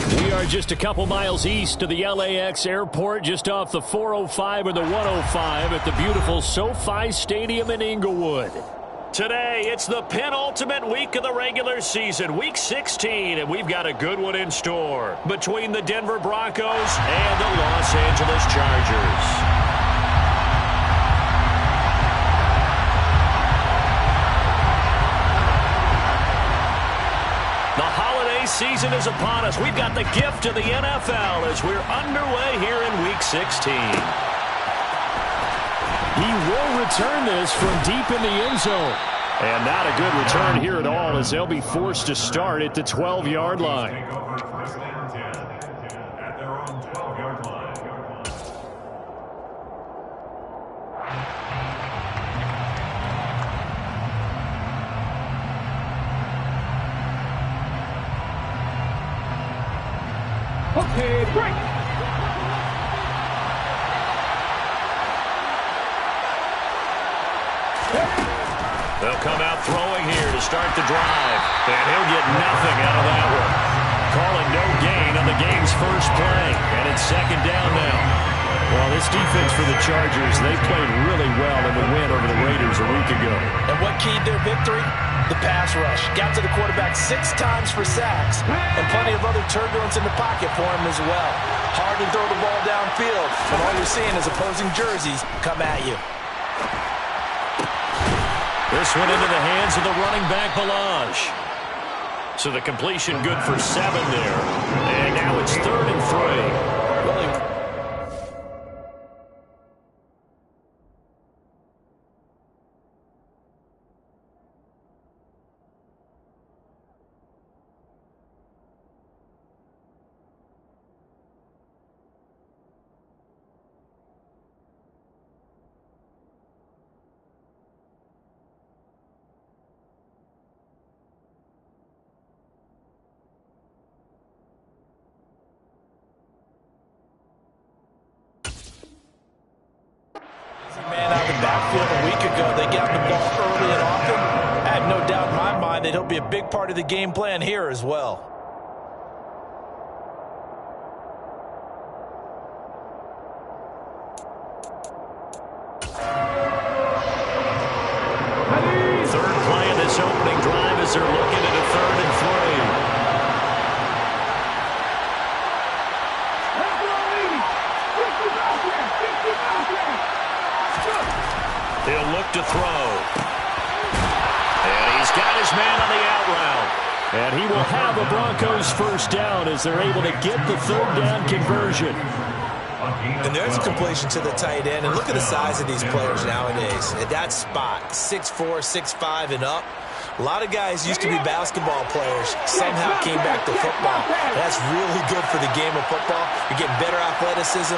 We are just a couple miles east of the LAX airport, just off the 405 or the 105 at the beautiful SoFi Stadium in Inglewood. Today, it's the penultimate week of the regular season, week 16, and we've got a good one in store between the Denver Broncos and the Los Angeles Chargers. Season is upon us. We've got the gift of the NFL as we're underway here in Week 16. He will return this from deep in the end zone. And not a good return here at all as they'll be forced to start at the 12-yard line. Okay, break. They'll come out throwing here to start the drive. And he'll get nothing out of that one. Calling no gain on the game's first play. And it's second down now. Well, this defense for the Chargers, they played really well in the win over the Raiders a week ago. And what keyed their victory? The pass rush. Got to the quarterback 6 times for sacks, and plenty of other turbulence in the pocket for him as well. Hard to throw the ball downfield, but all you're seeing is opposing jerseys come at you. This one into the hands of the running back, Balaj. So the completion good for 7 there. And now it's 3rd and 3. A week ago, they got the ball early and often. I have no doubt in my mind that he'll be a big part of the game plan here as well. Third play of this opening drive as they're looking at a 3rd and 3. He'll look to throw. And he's got his man on the out route. And he will have a Broncos first down as they're able to get the 3rd down conversion. And there's a completion to the tight end. And look at the size of these players nowadays. At that spot, 6'4", 6'5", and up. A lot of guys used to be basketball players, somehow came back to football. That's really good for the game of football. You're getting better athleticism,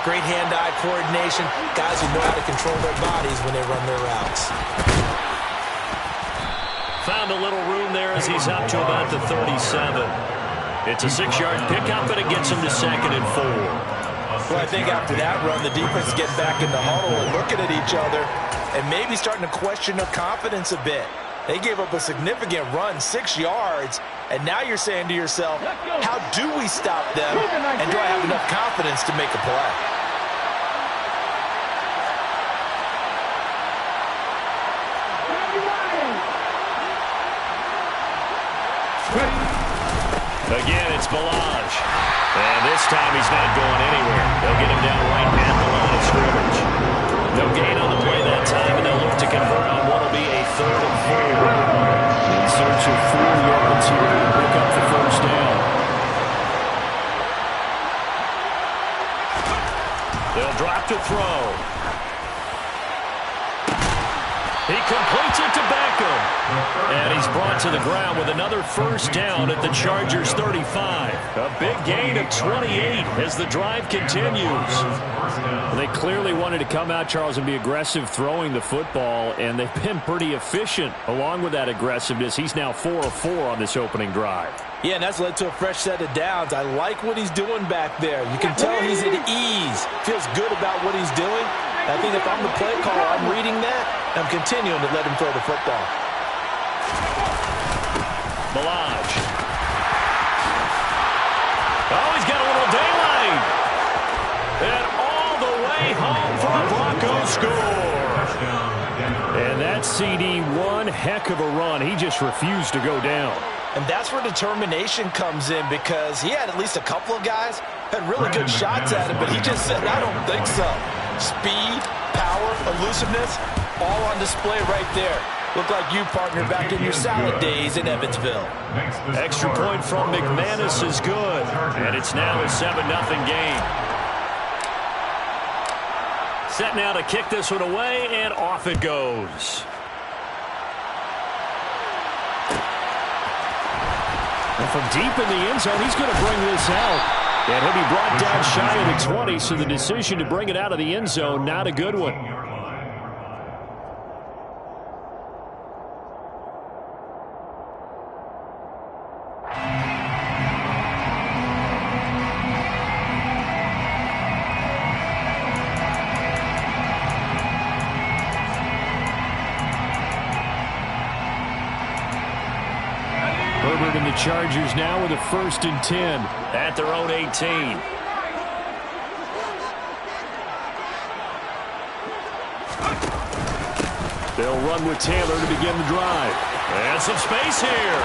great hand-eye coordination, guys who know how to control their bodies when they run their routes. Found a little room there as he's up to about the 37. It's a 6-yard pickup, and it gets him to 2nd and 4. Well, I think after that run, the defense is getting back in the huddle and looking at each other and maybe starting to question their confidence a bit. They gave up a significant run, 6 yards, and now you're saying to yourself, how do we stop them, and do I have enough confidence to make a play? Again, it's Balaj. And this time he's not going anywhere. They'll get him down right at the line of scrimmage. No gain on the play that time, and they'll look to convert on what will be a 3rd and 4. In search of 4 yards here to pick up the first down. They'll drop to throw. He completes it to Beckham. And he's brought to the ground with another first down at the Chargers' 35. A big gain of 28 as the drive continues. Well, they clearly wanted to come out, Charles, and be aggressive throwing the football, and they've been pretty efficient along with that aggressiveness. He's now 4 of 4 on this opening drive. Yeah, and that's led to a fresh set of downs. I like what he's doing back there. You can tell he's at ease. Feels good about what he's doing. I think if I'm the play caller, I'm reading that. I'm continuing to let him throw the football. Balaj. CD, one heck of a run. He just refused to go down. And that's where determination comes in, because he had at least a couple of guys had really good shots at him, but he just said, I don't think so. Speed, power, elusiveness, all on display right there. Look like you, partner, back in your salad days in Evansville. Extra point from McManus is good, and it's now a 7-0 game. Set now to kick this one away, and off it goes. And from deep in the end zone, he's going to bring this out. And he'll be brought down shy of the 20, so the decision to bring it out of the end zone, not a good one. Herbert and the Chargers now with a 1st and 10 at their own 18. They'll run with Taylor to begin the drive. And some space here.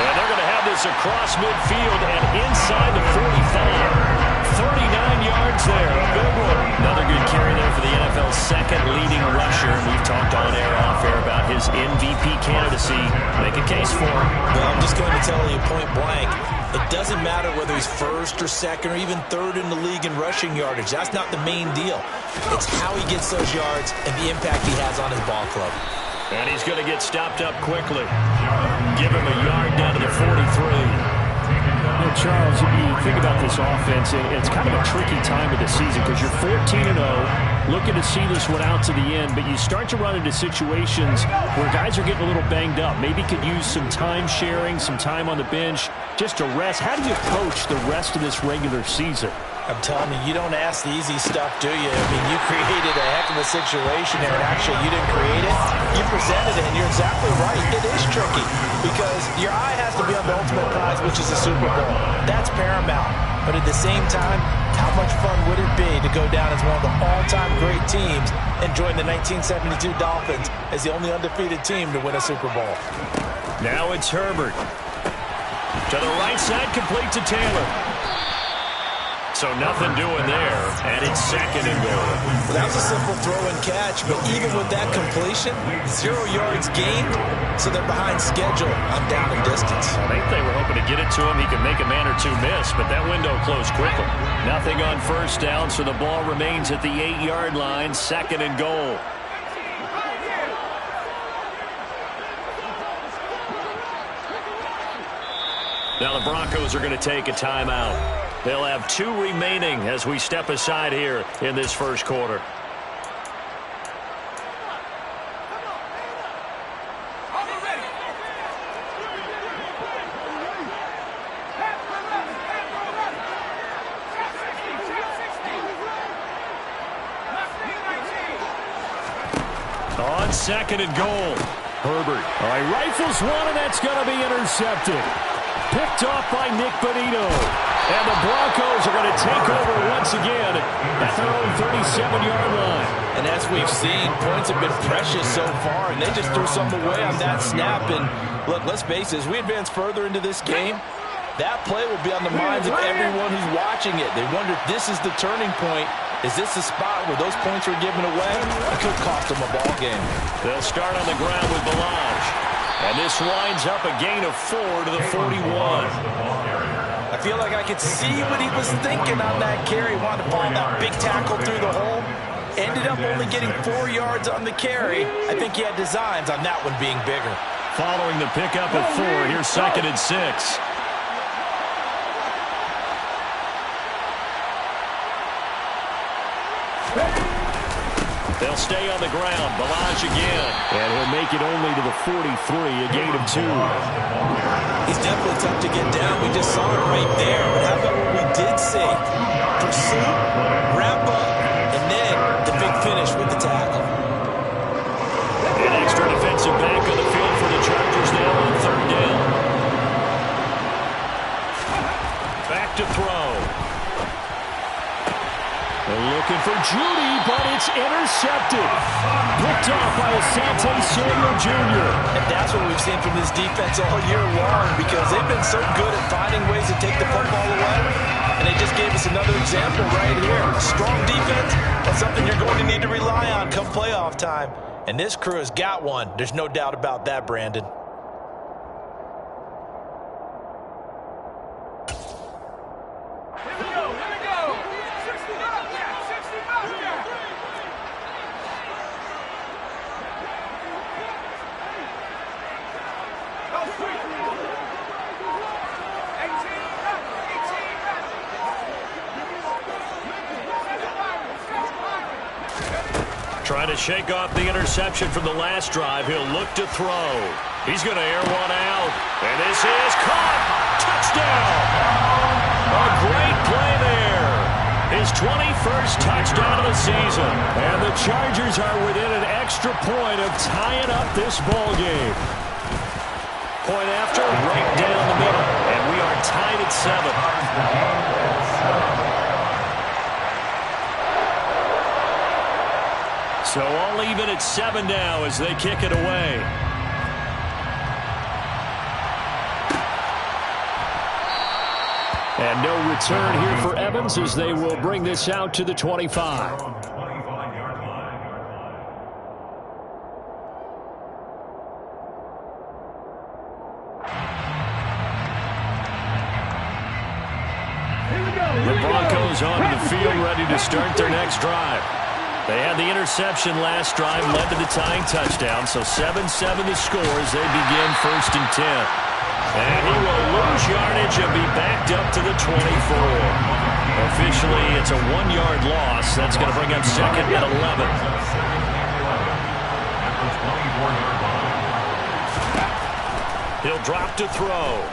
And they're going to have this across midfield and inside the 45. 39 yards there. A big one. Another good carry there for the NFL's second leading rusher. We've talked on air, off air about his MVP candidacy. Make a case for him. Well, I'm just going to tell you point blank, it doesn't matter whether he's 1st or 2nd or even 3rd in the league in rushing yardage. That's not the main deal. It's how he gets those yards and the impact he has on his ball club. And he's going to get stopped up quickly. Give him a yard down to the 43. You know, Charles, you think about this offense, it's kind of a tricky time of the season because you're 14-0, looking to see this one out to the end, but you start to run into situations where guys are getting a little banged up. Maybe could use some time sharing, some time on the bench, just to rest. How do you approach the rest of this regular season? I'm telling you, you don't ask the easy stuff, do you? I mean, you created a heck of a situation there, and actually you didn't create it. You presented it, and you're exactly right. It is tricky because your eye has to be on the ultimate prize, which is the Super Bowl. That's paramount. But at the same time, how much fun would it be to go down as one of the all-time great teams and join the 1972 Dolphins as the only undefeated team to win a Super Bowl? Now it's Herbert. To the right side, complete to Taylor. So nothing doing there, and it's 2nd and goal. Well, that was a simple throw and catch, but even with that completion, 0 yards gained, so they're behind schedule on down and distance. I think they were hoping to get it to him. He could make a man or two miss, but that window closed quickly. Nothing on 1st down, so the ball remains at the 8-yard line, 2nd and goal. Now the Broncos are going to take a timeout. They'll have 2 remaining as we step aside here in this 1st quarter. On 2nd and goal. Herbert. All right, rifles one, and that's going to be intercepted. Picked off by Nick Bonito. And the Broncos are going to take over once again at their own 37-yard line. And as we've seen, points have been precious so far, and they just threw some away on that snap. And look, let's face it, as we advance further into this game, that play will be on the minds of everyone who's watching it. They wonder if this is the turning point. Is this the spot where those points are given away? It could cost them a ball game. They'll start on the ground with Balaj. And this winds up a gain of 4 to the 41. I feel like I could see what he was thinking on that carry. Wanted to follow that big tackle through the hole. Ended up only getting 4 yards on the carry. I think he had designs on that one being bigger. Following the pickup of 4, here's 2nd and 6. They'll stay on the ground. Balaj again. And he'll make it only to the 43, a gain of 2. He's definitely tough to get down. We just saw it right there. But how about what we did see? Pursuit, wrap up, and then the big finish with the tackle. An extra defensive back on the field for the Chargers now on 3rd down. Back to throw. Looking for Jeudy, but it's intercepted. Picked off by Asante Samuel Jr. And that's what we've seen from this defense all year long, because they've been so good at finding ways to take the football away. And they just gave us another example right here. Strong defense, that's something you're going to need to rely on come playoff time. And this crew has got one. There's no doubt about that, Brandon. Trying to shake off the interception from the last drive. He'll look to throw. He's going to air one out. And this is caught. Touchdown. A great play there. His 21st touchdown of the season. And the Chargers are within an extra point of tying up this ball game. Point after, right down the middle. And we are tied at 7. So all even at 7 now as they kick it away. And no return here for Evans as they will bring this out to the 25. The Broncos onto the field ready to start their next drive. They had the interception last drive, led to the tying touchdown, so 7-7 the score as they begin 1st and 10. And he will lose yardage and be backed up to the 24. Officially, it's a 1-yard loss. That's going to bring up 2nd and 11. He'll drop to throw.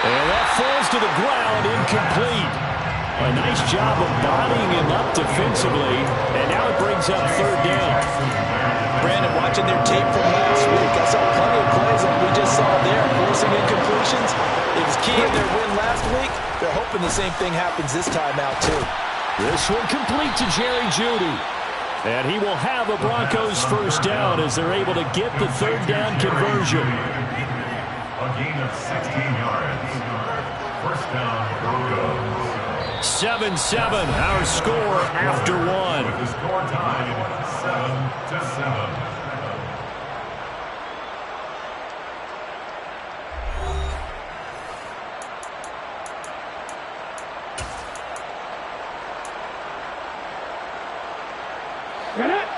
And that falls to the ground, incomplete. A nice job of bodying him up defensively, and now it brings up 3rd down. Brandon, watching their tape from last week, I saw plenty of plays like we just saw there, forcing incompletions. It was key in their win last week. They're hoping the same thing happens this time out, too. This one complete to Jerry Jeudy. And he will have a Broncos 1st down as they're able to get the 3rd down conversion. A gain of 16 yards. 1st down, Broncos. 7-7, our score after 1. The score tied 7-7. Get it?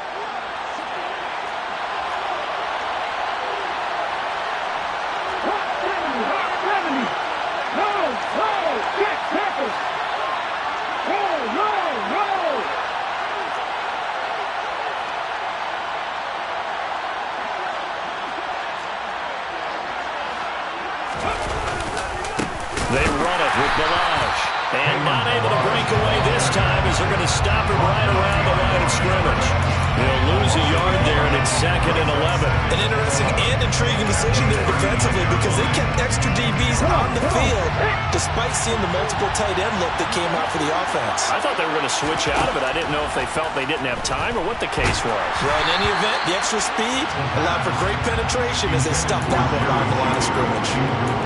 They run it with Balaj. And not able to break away this time as they're going to stop him right around the line of scrimmage. They'll lose a yard there, and it's 2nd and 11. An interesting and intriguing decision there defensively because they kept extra DBs on the field despite seeing the multiple tight end look that came out for the offense. I thought they were going to switch out of it. I didn't know if they felt they didn't have time or what the case was. Well, in any event, the extra speed allowed for great penetration as they stuffed that one behind the line of scrimmage.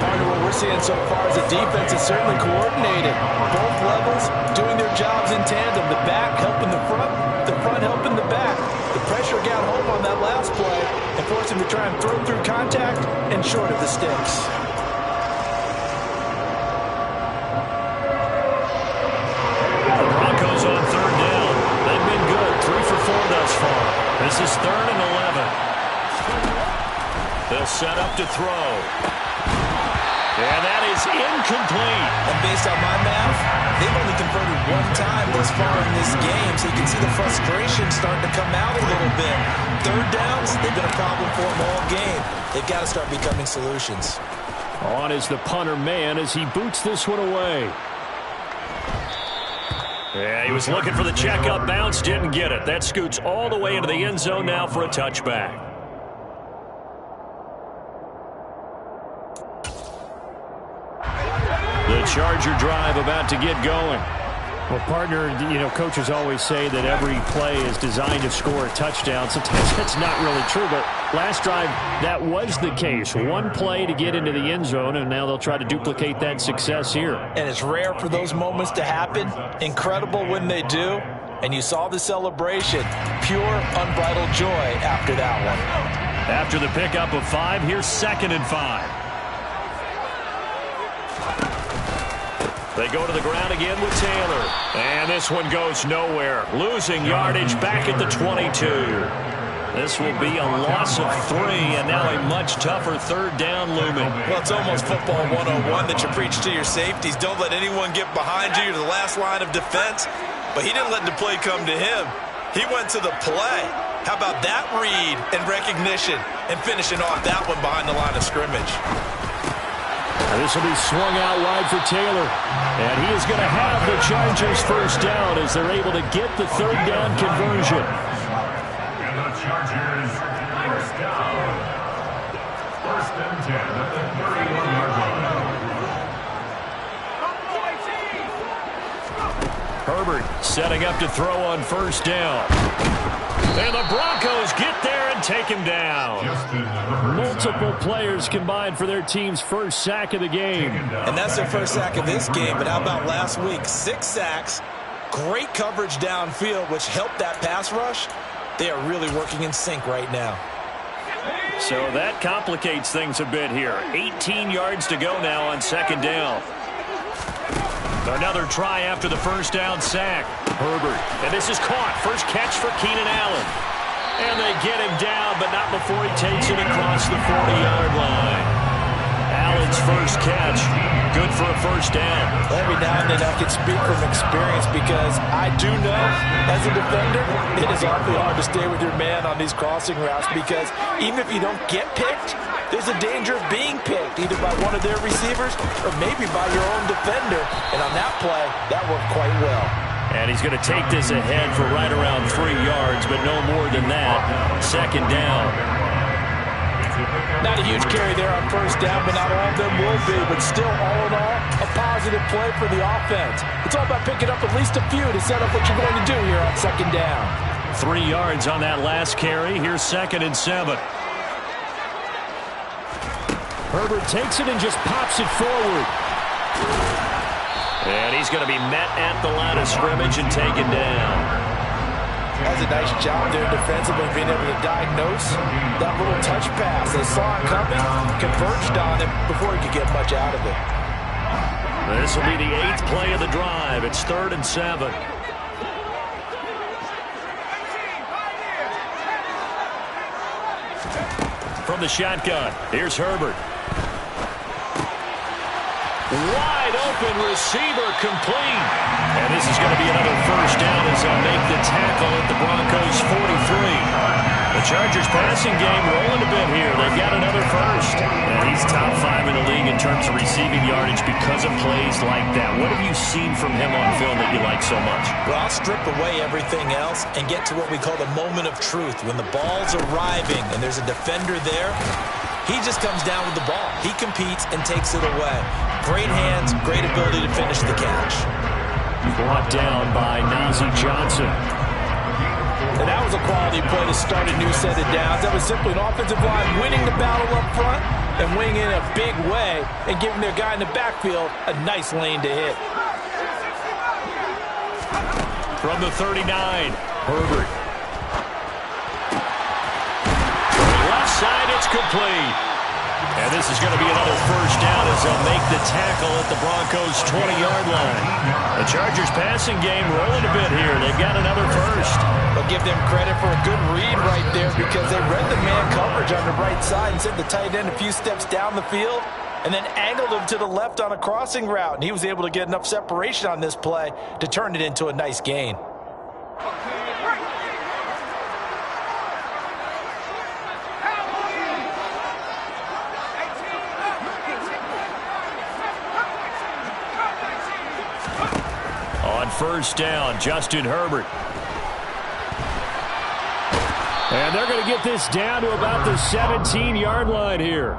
Part of what we're seeing so far is the defense is certainly coordinated. Both levels doing their jobs in tandem. The back helping the front helping the back. The pressure got home on that last play and forced him to try and throw through contact and short of the sticks. The Broncos on 3rd down. They've been good, 3 for 4 thus far. This is 3rd and 11. They'll set up to throw. And that is incomplete. And based on my math, they've only converted 1 time thus far in this game, so you can see the frustration starting to come out a little bit. 3rd downs, they've been a problem for them all game. They've got to start becoming solutions. On is the punter man as he boots this one away. Yeah, he was looking for the checkup bounce, didn't get it. That scoots all the way into the end zone now for a touchback. The Charger drive about to get going. Well, partner, coaches always say that every play is designed to score a touchdown. Sometimes that's not really true, but last drive, that was the case. One play to get into the end zone, and now they'll try to duplicate that success here. And it's rare for those moments to happen. Incredible when they do. And you saw the celebration. Pure, unbridled joy after that one. After the pickup of 5, here's 2nd and 5. They go to the ground again with Taylor. And this one goes nowhere. Losing yardage back at the 22. This will be a loss of 3, and now a much tougher 3rd down looming. Well, it's almost football 101 that you preach to your safeties. Don't let anyone get behind you. You're the last line of defense. But he didn't let the play come to him. He went to the play. How about that read and recognition and finishing off that one behind the line of scrimmage? This will be swung out wide for Taylor. And he is going to have the Chargers first down as they're able to get the 3rd down conversion. And the Chargers first down. 1st and 10 at the 31-yard line. Herbert setting up to throw on 1st down. And the Broncos get there and take him down. Multiple players combined for their team's first sack of the game. And that's their first sack of this game. But how about last week? 6 sacks, great coverage downfield, which helped that pass rush. They are really working in sync right now. So that complicates things a bit here. 18 yards to go now on 2nd down. Another try after the 1st down sack. Herbert. And this is caught. First catch for Keenan Allen. And they get him down, but not before he takes it across the 40-yard line. Allen's first catch. Good for a 1st down. Every now and then I can speak from experience because I do know, as a defender, it is awfully hard to stay with your man on these crossing routes because even if you don't get picked, there's a danger of being picked, either by one of their receivers or maybe by your own defender. And on that play, that worked quite well. And he's going to take this ahead for right around 3 yards, but no more than that. 2nd down. Not a huge carry there on 1st down, but not all of them will be. But still, all in all, a positive play for the offense. It's all about picking up at least a few to set up what you're going to do here on 2nd down. 3 yards on that last carry. Here's 2nd and 7. Herbert takes it and just pops it forward. And he's going to be met at the line of scrimmage and taken down. That's a nice job there defensively, being able to diagnose that little touch pass. They saw it coming, converged on him before he could get much out of it. This will be the 8th play of the drive. It's 3rd and 7. From the shotgun, here's Herbert. Wide open receiver complete. And this is going to be another 1st down as they'll make the tackle at the Broncos 43. The Chargers passing game rolling a bit here. They've got another 1st. And he's top 5 in the league in terms of receiving yardage because of plays like that. What have you seen from him on film that you like so much? Well, I'll strip away everything else and get to what we call the moment of truth. When the ball's arriving and there's a defender there, he just comes down with the ball. He competes and takes it away. Great hands, great ability to finish the catch. Brought down by Najee Johnson. And that was a quality play to start a new set of downs. That was simply an offensive line winning the battle up front and winning in a big way and giving their guy in the backfield a nice lane to hit. From the 39, Herbert. Left side, it's complete. And this is going to be another 1st down as they'll make the tackle at the Broncos' 20-yard line. The Chargers passing game rolling a bit here. They've got another 1st. But give them credit for a good read right there because they read the man coverage on the right side and sent the tight end a few steps down the field and then angled him to the left on a crossing route. And he was able to get enough separation on this play to turn it into a nice gain. On 1st down, Justin Herbert. And they're going to get this down to about the 17-yard line here.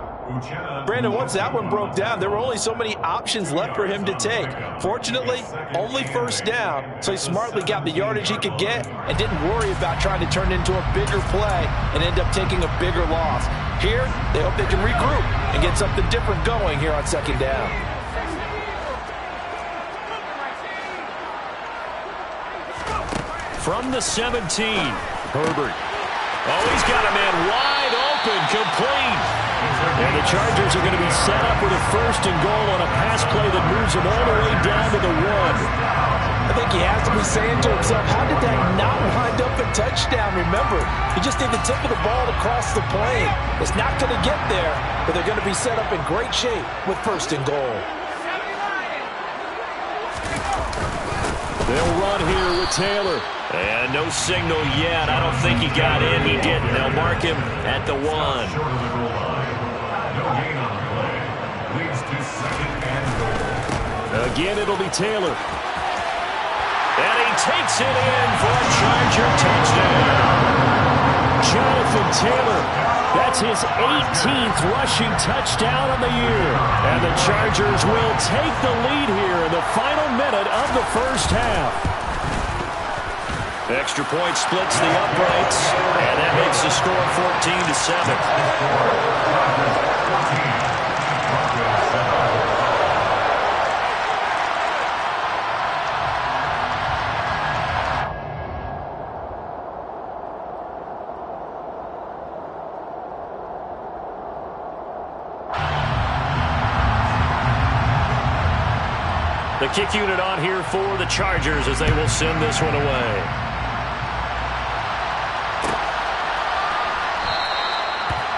Brandon, once that one broke down, there were only so many options left for him to take. Fortunately, only first down, so he smartly got the yardage he could get and didn't worry about trying to turn it into a bigger play and end up taking a bigger loss. Here, they hope they can regroup and get something different going here on second down. From the 17, Herbert. Oh, he's got a man wide open, complete. And the Chargers are going to be set up with a first and goal on a pass play that moves them all the way down to the 1. I think he has to be saying to himself, how did that not wind up a touchdown? Remember, he just need the tip of the ball to cross the plane. It's not going to get there, but they're going to be set up in great shape with first and goal. They'll run here with Taylor. And no signal yet. I don't think he got in. He didn't. They'll mark him at the 1. Again, it'll be Taylor. And he takes it in for a Charger touchdown. Jonathan Taylor. That's his 18th rushing touchdown on the year. And the Chargers will take the lead here in the final minute of the first half. Extra point splits the uprights, and that makes the score 14-7. The kick unit on here for the Chargers as they will send this one away.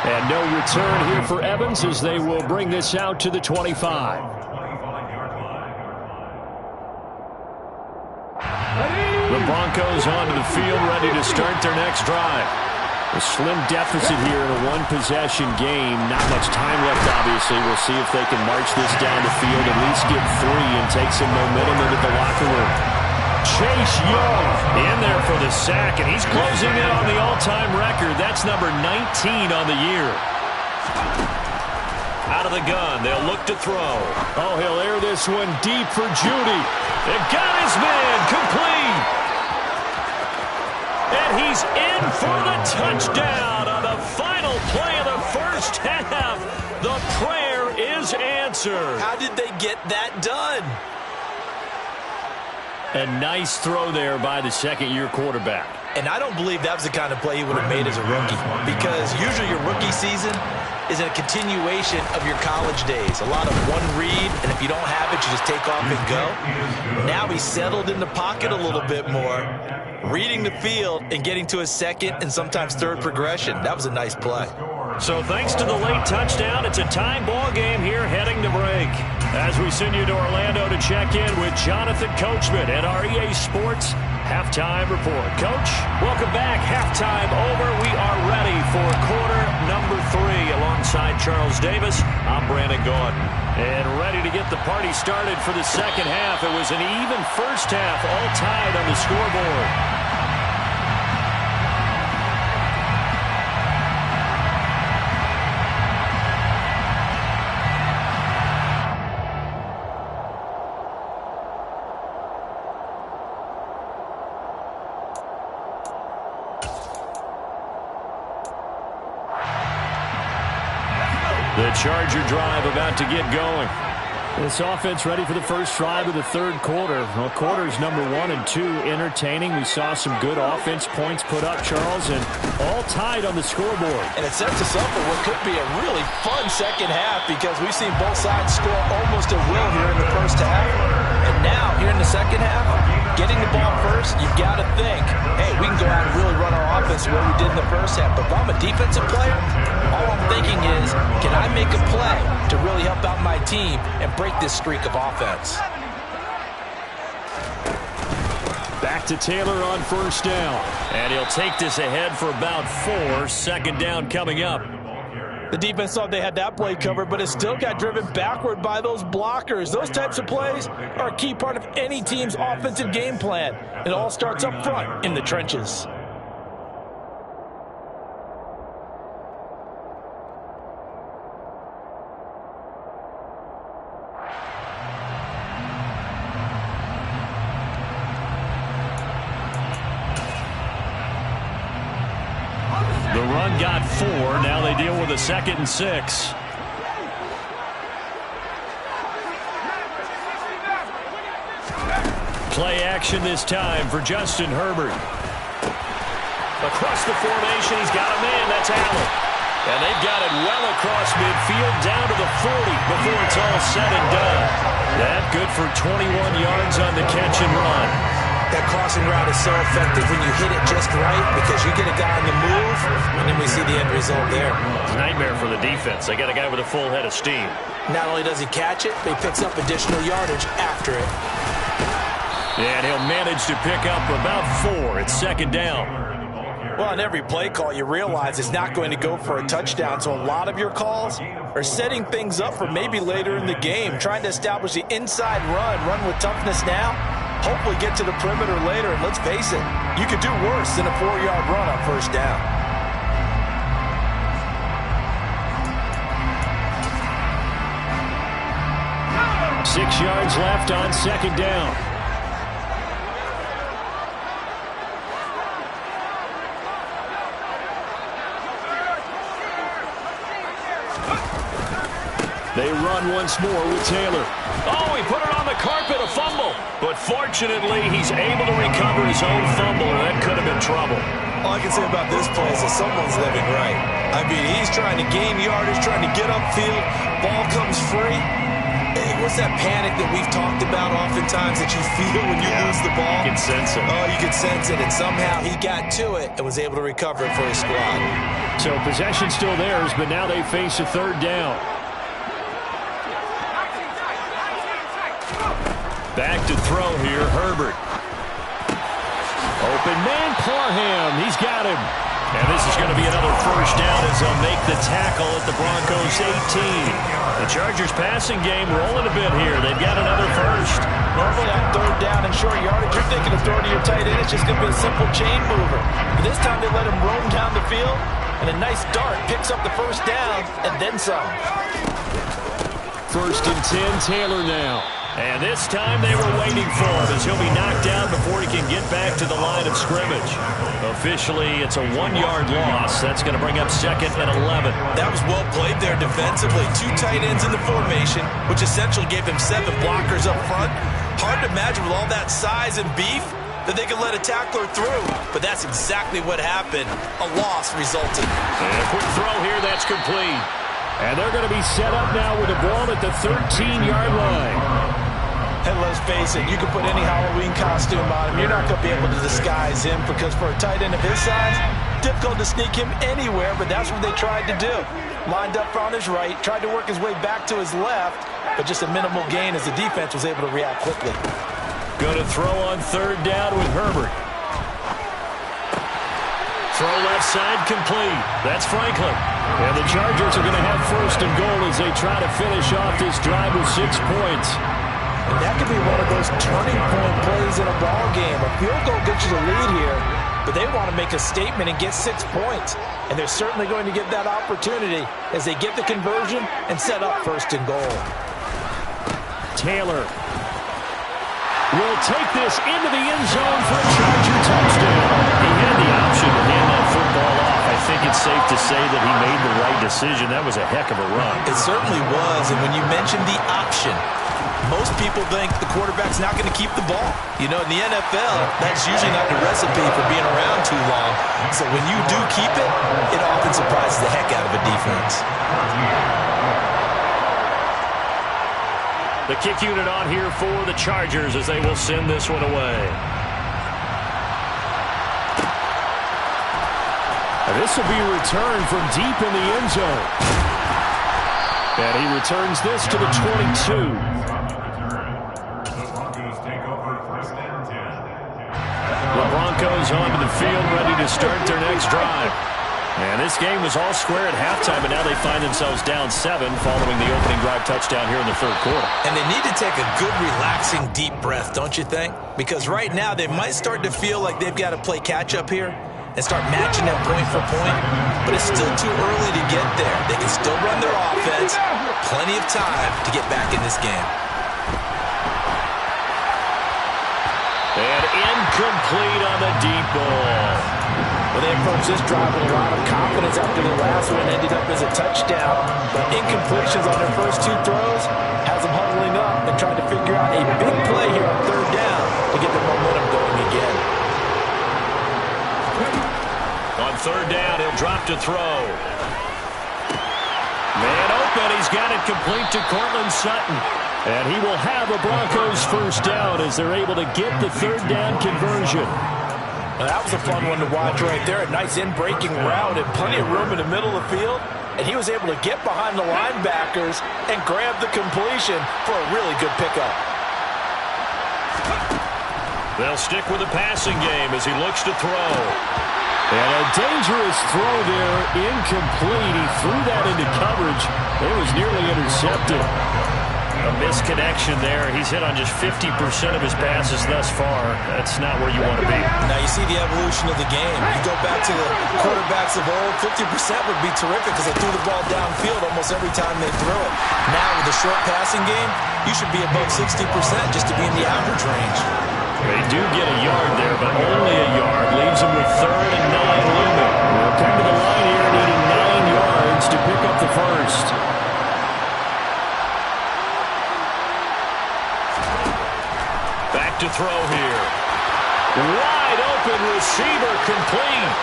And no return here for Evans as they will bring this out to the 25. The Broncos onto the field, ready to start their next drive. A slim deficit here in a one-possession game. Not much time left, obviously. We'll see if they can march this down the field, at least get 3 and take some momentum into the locker room. Chase Young in there for the sack, and he's closing in on the all-time record. That's number 19 on the year. Out of the gun, they'll look to throw. Oh, he'll air this one deep for Judy. They've got his man complete. And he's in for the touchdown on the final play of the first half. The prayer is answered. How did they get that done? A nice throw there by the second-year quarterback. And I don't believe that was the kind of play he would have made as a rookie, because usually your rookie season is a continuation of your college days. A lot of one read, and if you don't have it, you just take off and go. Now he's settled in the pocket a little bit more, reading the field and getting to his second and sometimes third progression. That was a nice play. So thanks to the late touchdown, it's a tie ball game here heading to break. As we send you to Orlando to check in with Jonathan Coachman at our EA Sports Halftime Report. Coach, welcome back. Halftime over. We are ready for quarter number 3 alongside Charles Davis. I'm Brandon Gordon. And ready to get the party started for the second half. It was an even first half, all tied on the scoreboard. The Charger drive about to get going. This offense ready for the first drive of the third quarter. Well, quarters number 1 and 2 entertaining. We saw some good offense points put up, Charles, and all tied on the scoreboard. And it sets us up for what could be a really fun second half, because we've seen both sides score almost at will here in the first half. And now, here in the second half, getting the ball first, you've got to think, hey, we can go out and really run our offense the way we did in the first half. But if I'm a defensive player, all I'm thinking is, can I make a play to really help out my team and break this streak of offense? Back to Taylor on first down. And he'll take this ahead for about 4. Second down coming up. The defense thought they had that play covered, but it still got driven backward by those blockers. Those types of plays are a key part of any team's offensive game plan. It all starts up front in the trenches. Gm1 got 4. Now they deal with a 2nd and 6. Play action this time for Justin Herbert. Across the formation, he's got a man. That's Allen. And they've got it well across midfield down to the 40 before it's all said and done. That good for 21 yards on the catch and run. That crossing route is so effective when you hit it just right because you get a guy on the move, and then we see the end result there. It's a nightmare for the defense. They got a guy with a full head of steam. Not only does he catch it, but he picks up additional yardage after it. And he'll manage to pick up about 4. It's 2nd down. Well, on every play call, you realize it's not going to go for a touchdown, so a lot of your calls are setting things up for maybe later in the game, trying to establish the inside run with toughness now, hopefully get to the perimeter later, and let's face it, you could do worse than a 4-yard run on 1st down. Six yards left on 2nd down. They run once more with Taylor. Oh, he put it on the carpet, a fumble. But fortunately, he's able to recover his own fumble, or that could have been trouble. All I can say about this play is that someone's living right. I mean, he's trying to gain yardage, trying to get upfield. Ball comes free. Hey, what's that panic that we've talked about oftentimes that you feel when you lose the ball? You can sense it. Oh, you can sense it. And somehow he got to it and was able to recover it for his squad. So possession still theirs, but now they face a 3rd down. Back to throw here, Herbert. Open man, Parham. He's got him. And this is going to be another 1st down as they'll make the tackle at the Broncos' 18. The Chargers' passing game rolling a bit here. They've got another 1st. Normally on 3rd down and short yardage, you're thinking of throwing to your tight end. It's just going to be a simple chain mover. But this time they let him roam down the field, and a nice dart picks up the 1st down and then some. 1st and 10, Taylor now. And this time they were waiting for him as he'll be knocked down before he can get back to the line of scrimmage. Officially, it's a 1-yard loss. That's going to bring up 2nd and 11. That was well played there defensively. 2 tight ends in the formation, which essentially gave him 7 blockers up front. Hard to imagine with all that size and beef that they could let a tackler through. But that's exactly what happened. A loss resulted. And a quick throw here, that's complete. And they're going to be set up now with the ball at the 13-yard line. And let's face it, you can put any Halloween costume on him. You're not going to be able to disguise him because for a tight end of his size, difficult to sneak him anywhere, but that's what they tried to do. Lined up on his right, tried to work his way back to his left, but just a minimal gain as the defense was able to react quickly. Going to throw on 3rd down with Herbert. Throw left side complete. That's Franklin. And the Chargers are going to have 1st and goal as they try to finish off this drive with 6 points. And that could be one of those turning point plays in a ball game. A field goal gets you the lead here, but they want to make a statement and get 6 points. And they're certainly going to get that opportunity as they get the conversion and set up 1st and goal. Taylor will take this into the end zone for a Charger touchdown. He had the option to hand that football off. I think it's safe to say that he made the right decision. That was a heck of a run. It certainly was, and when you mentioned the option, most people think the quarterback's not going to keep the ball. You know, in the NFL, that's usually not the recipe for being around too long. So when you do keep it, it often surprises the heck out of a defense. The kick unit on here for the Chargers as they will send this one away. And this will be returned from deep in the end zone. And he returns this to the 22. The Broncos onto the field, ready to start their next drive. And this game was all square at halftime, and now they find themselves down 7 following the opening drive touchdown here in the 3rd quarter. And they need to take a good, relaxing, deep breath, don't you think? Because right now they might start to feel like they've got to play catch-up here and start matching them point for point. But it's still too early to get there. They can still run their offense. Plenty of time to get back in this game. And incomplete on the deep ball. Well, they approached this drive with a lot of confidence after the last one ended up as a touchdown. But incompletions on their first two throws has them huddling up and trying to figure out a big play here on third down to get the momentum going again. On third down, he'll drop to throw. Man open, he's got it complete to Courtland Sutton. And he will have a Broncos first down as they're able to get the third down conversion. Well, that was a fun one to watch right there. A nice in-breaking route and plenty of room in the middle of the field. And he was able to get behind the linebackers and grab the completion for a really good pickup. They'll stick with the passing game as he looks to throw. And a dangerous throw there, incomplete. He threw that into coverage. It was nearly intercepted. A misconnection there. He's hit on just 50% of his passes thus far. That's not where you want to be. Now you see the evolution of the game. You go back to the quarterbacks of old, 50% would be terrific because they threw the ball downfield almost every time they threw it. Now with the short passing game, you should be above 60% just to be in the average range. They do get a yard there, but only a yard. Leaves them with 3rd and 9 limit. They'll come to the line here needing 9 yards to pick up the first. Back to throw here. Wide open receiver complete.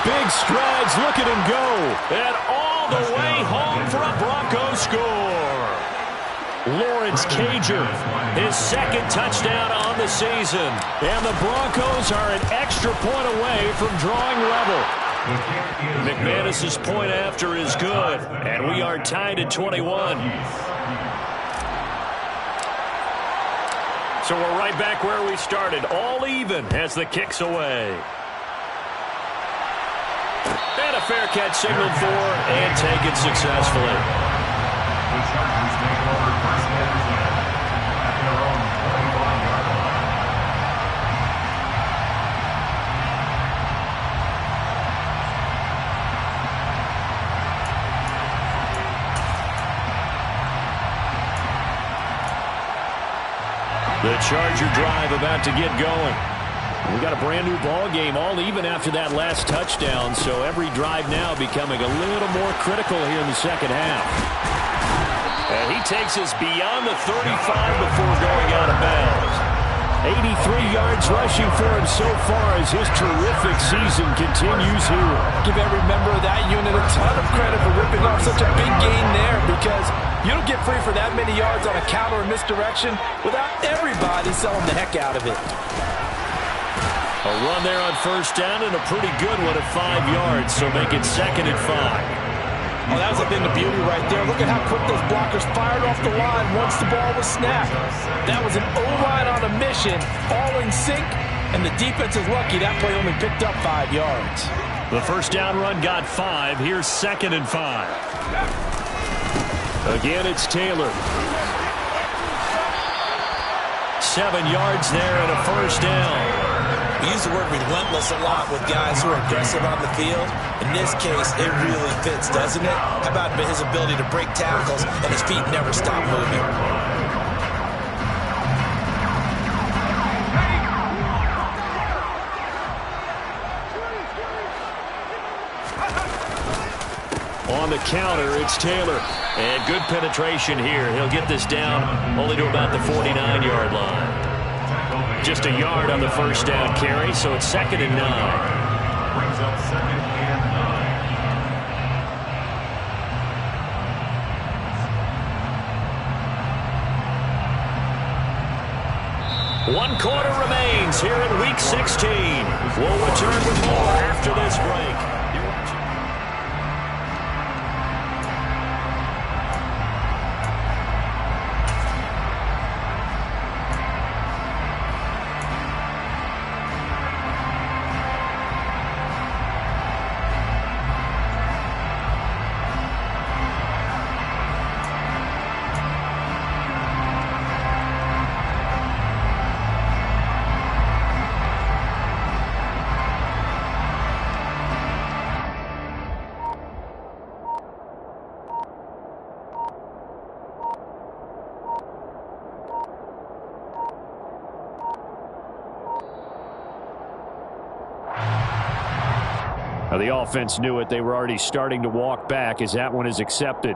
Big strides, look at him go. And all the way home for a Broncos score. Lawrence Cager, his second touchdown on the season. And the Broncos are an extra point away from drawing level. McManus's point after is good. And we are tied at 21. So we're right back where we started. All even as the kick's away. And a fair catch signaled for and taken successfully. The Chargers take over first and 10 at their own 25-yard line. The Charger drive about to get going. We got a brand new ball game, all even after that last touchdown, so every drive now becoming a little more critical here in the second half. And he takes us beyond the 35 before going out of bounds. 83 yards rushing for him so far as his terrific season continues here. Give every member of that unit a ton of credit for ripping off such a big gain there because you don't get free for that many yards on a counter or misdirection without everybody selling the heck out of it. A run there on first down and a pretty good one at 5 yards, so make it 2nd and 5. Oh, that was a thing of beauty right there. Look at how quick those blockers fired off the line once the ball was snapped. That was an O-line on a mission, all in sync, and the defense is lucky that play only picked up 5 yards. The first down run got 5. Here's 2nd and 5. Again, it's Taylor. 7 yards there and a first down. We use the word relentless a lot with guys who are aggressive on the field. In this case, it really fits, doesn't it? How about his ability to break tackles and his feet never stop moving? On the counter, it's Taylor. And good penetration here. He'll get this down only to about the 49-yard line. Just a yard on the first down carry, so it's 2nd and 9. Brings up 2nd and 9. 1 quarter remains here in Week 16. We'll return with more after this break. The offense knew it. They were already starting to walk back as that one is accepted.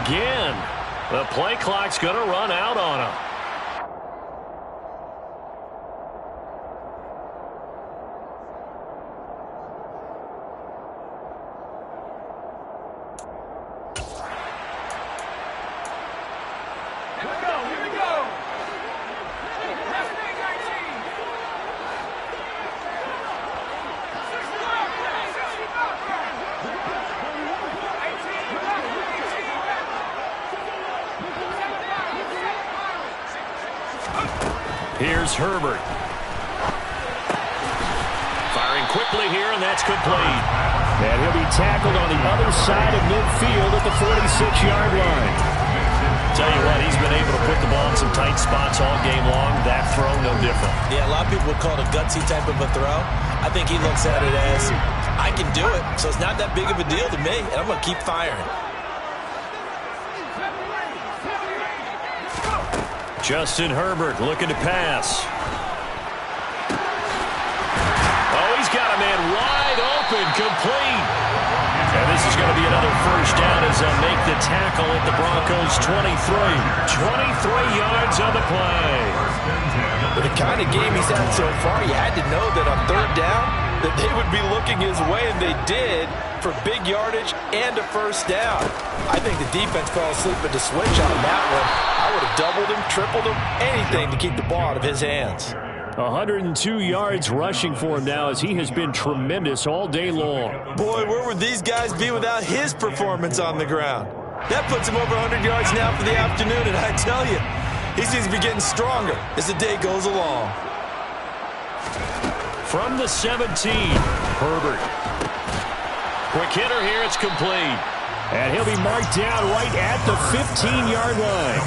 Again, the play clock's going to run out on him. Here's Herbert. Firing quickly here, and that's complete. And he'll be tackled on the other side of midfield at the 46-yard line. Tell you what, he's been able to put the ball in some tight spots all game long. That throw, no different. Yeah, a lot of people would call it a gutsy type of a throw. I think he looks at it as, I can do it, so it's not that big of a deal to me, and I'm going to keep firing. Justin Herbert looking to pass. Oh, he's got a man wide open, complete. And this is going to be another first down as they'll make the tackle at the Broncos' 23. 23 yards on the play. With the kind of game he's had so far, you had to know that on third down, that they would be looking his way, and they did, for big yardage and a first down. I think the defense fell asleep at the switch on that one. I would have doubled him, tripled him, anything to keep the ball out of his hands. 102 yards rushing for him now as he has been tremendous all day long. Boy, where would these guys be without his performance on the ground? That puts him over 100 yards now for the afternoon, and I tell you, he seems to be getting stronger as the day goes along. From the 17, Herbert. Quick hitter here, it's complete. And he'll be marked down right at the 15-yard line.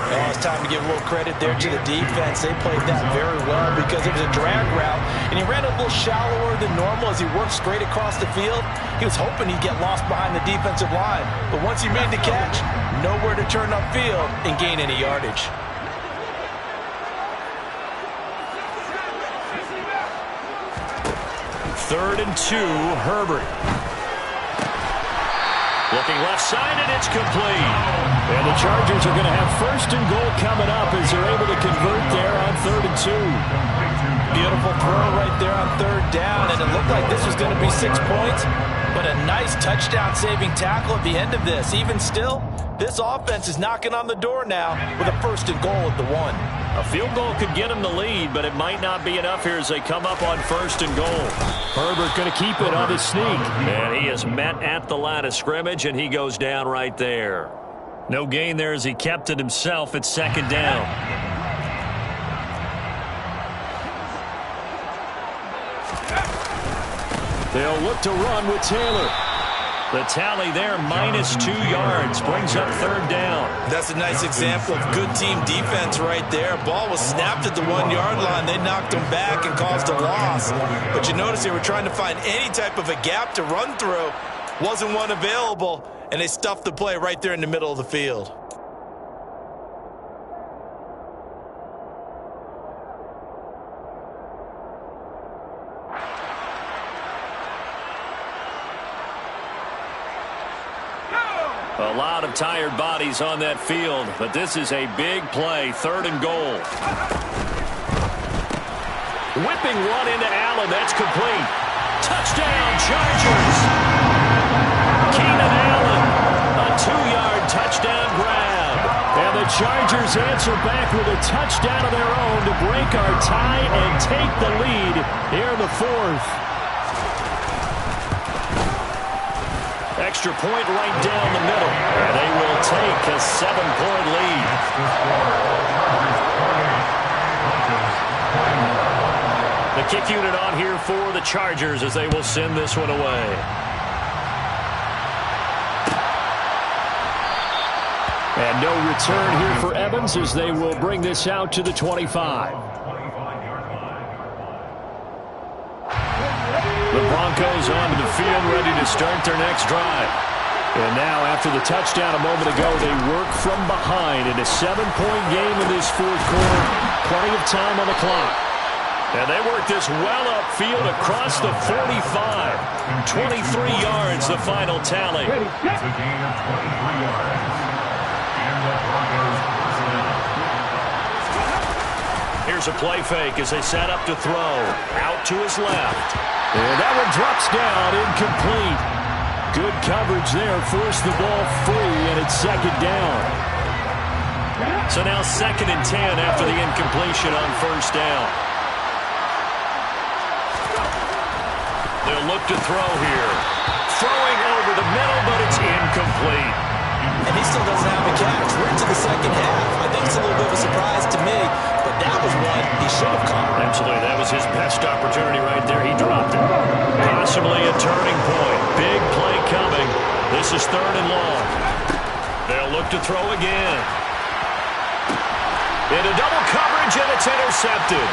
Well, it's time to give a little credit there to the defense. They played that very well because it was a drag route, and he ran a little shallower than normal as he worked straight across the field. He was hoping he'd get lost behind the defensive line, but once he made the catch, nowhere to turn upfield and gain any yardage. Third and 2, Herbert. Looking left side, and it's complete. And the Chargers are going to have first and goal coming up as they're able to convert there on 3rd and 2. Beautiful throw right there on 3rd down, and it looked like this was going to be 6 points, but a nice touchdown-saving tackle at the end of this. Even still, this offense is knocking on the door now with a first and goal at the 1. A field goal could get him the lead, but it might not be enough here as they come up on 1st and goal. Herbert going to keep it on his sneak. And he is met at the line of scrimmage, and he goes down right there. No gain there as he kept it himself at 2nd down. They'll look to run with Taylor. The tally there, -2 yards, brings up 3rd down. That's a nice example of good team defense right there. Ball was snapped at the 1-yard line. They knocked him back and caused a loss. But you notice they were trying to find any type of a gap to run through. Wasn't one available, and they stuffed the play right there in the middle of the field. A lot of tired bodies on that field, but this is a big play, 3rd and goal. Whipping one into Allen, that's complete. Touchdown, Chargers! Keenan Allen, a 2-yard touchdown grab. And the Chargers answer back with a touchdown of their own to break our tie and take the lead here in the 4th. Extra point right down the middle. And they will take a 7-point lead. The kick unit on here for the Chargers as they will send this one away. And no return here for Evans as they will bring this out to the 25. The Broncos onto the field, ready to start their next drive. And now, after the touchdown a moment ago, they work from behind in a 7-point game in this 4th quarter. Plenty of time on the clock. And they work this well upfield across the 45. 23 yards, the final tally. It's a gain of 23 yards. And the Broncos personnel. Here's a play fake as they set up to throw. Out to his left. And that one drops down, incomplete. Good coverage there, forced the ball free, and it's 2nd down. So now 2nd and 10 after the incompletion on 1st down. They'll look to throw here. Throwing over the middle, but it's incomplete. And he still doesn't have a catch. We're into the 2nd half. I think it's a little bit of a surprise to me, but that was one he should have caught. Absolutely. That was his best opportunity right there. He dropped it. Possibly a turning point. Big play coming. This is 3rd and long. They'll look to throw again. Into double coverage, and it's intercepted.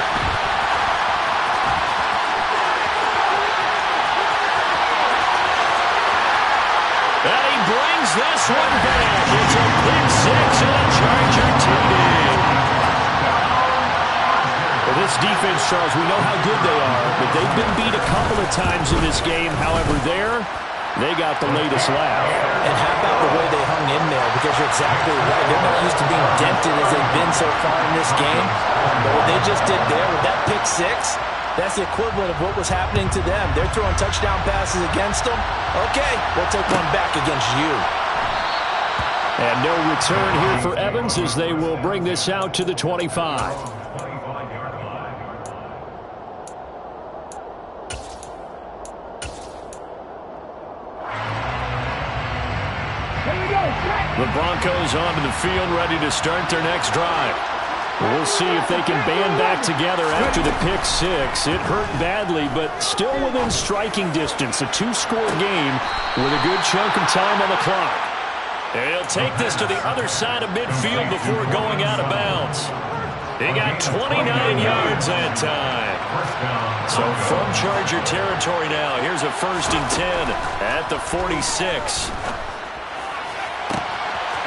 And he brings this one back. It's a pick 6 and a Charger TD. Well, this defense, Charles, we know how good they are, but they've been beat a couple of times in this game. However, they got the latest laugh. And how about the way they hung in there? Because you're exactly right. They're not used to being dented as they've been so far in this game. But what they just did there with that pick 6, that's the equivalent of what was happening to them. They're throwing touchdown passes against them. Okay, we'll take one back against you. And no return here for Evans as they will bring this out to the 25. The Broncos onto the field, ready to start their next drive. We'll see if they can band back together after the pick 6. It hurt badly, but still within striking distance. A 2-score game with a good chunk of time on the clock. And he'll take this to the other side of midfield before going out of bounds. He got 29 yards that time. So from Charger territory now, here's a 1st and 10 at the 46.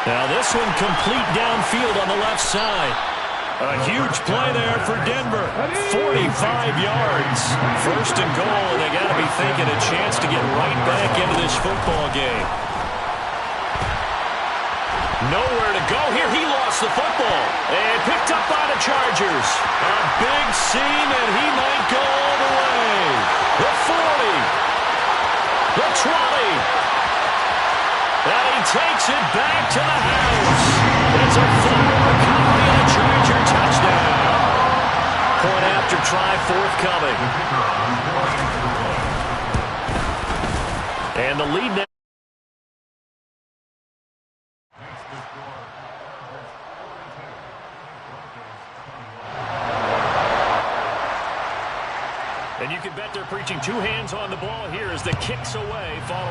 Now this one complete downfield on the left side. A huge play there for Denver. 45 yards. 1st and goal, and they got to be thinking a chance to get right back into this football game. Nowhere go here. He lost the football. And picked up by the Chargers. A big seam, and he might go all the way. The 40. The 20. And he takes it back to the house. It's a fumble recovery and a Charger touchdown. Point after try forthcoming. And the lead now. And you can bet they're preaching two hands on the ball here as the kick's away following.